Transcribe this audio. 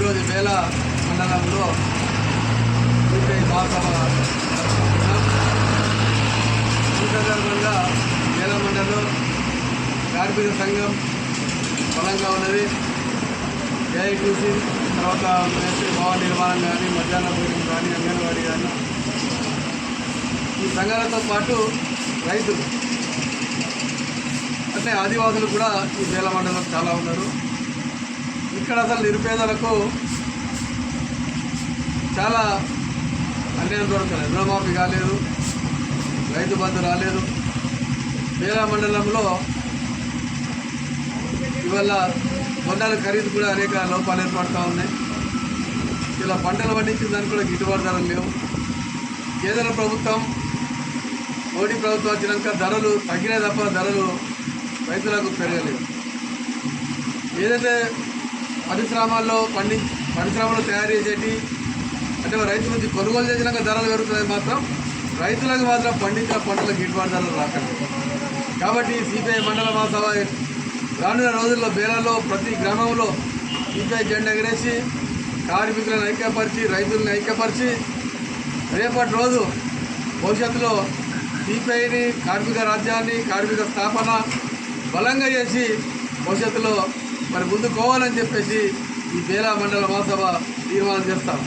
ఈరోజు బేల మండలంలో సిపిఐ మహాసభ ఈ సందర్భంగా బేల మండలంలో కార్మిక సంఘం బలంగా ఉన్నది. ఏఐటీసీ తర్వాత భవన నిర్మాణం కానీ, మధ్యాహ్న భోజనం కానీ, అంగన్వాడీ కానీ, ఈ సంఘాలతో పాటు రైతులు అంటే ఆదివాసులు కూడా ఈ బేల మండలం చాలా ఉన్నారు. ఇక్కడ అసలు నిరుపేదలకు చాలా అన్యాయం జరుగుతుంది. రుణమాఫీ కాలేదు, రైతు బంధు రాలేదు. బేల మండలంలో ఇవాళ పంటల ఖరీదు కూడా అనేక లోపాలు ఏర్పడుతూ ఉన్నాయి. ఇలా పంటలు పండించిన దానికి కూడా గిట్టుబాటు ధరలు లేవు. కేంద్ర ప్రభుత్వం మోడీ ప్రభుత్వం వచ్చినాక ధరలు తగ్గినాయి తప్ప ధరలు రైతులకు పెరగలేదు. ఏదైతే పరిశ్రమలు తయారు చేసేటి అంటే రైతు నుంచి కొనుగోలు చేసినాక ధరలు పెరుగుతాయి, మాత్రం రైతులకు మాత్రం పండించిన పంటలకు గిట్టుబాటు ధరలు రాకండి. కాబట్టి సిపిఐ మండల మహాసభ రానున్న రోజుల్లో బేలలో ప్రతి గ్రామంలో సిపిఐ జెండా ఎగరేసి కార్మికులను ఐక్యపరిచి, రైతులను ఐక్యపరిచి రేపటి రోజు భవిష్యత్తులో సిపిఐని, కార్మిక రాజ్యాన్ని, కార్మిక స్థాపన బలంగా చేసి భవిష్యత్తులో మరి ముందుకోవాలని చెప్పేసి ఈ బేల మండల మహాసభ తీర్మానం చేస్తాం.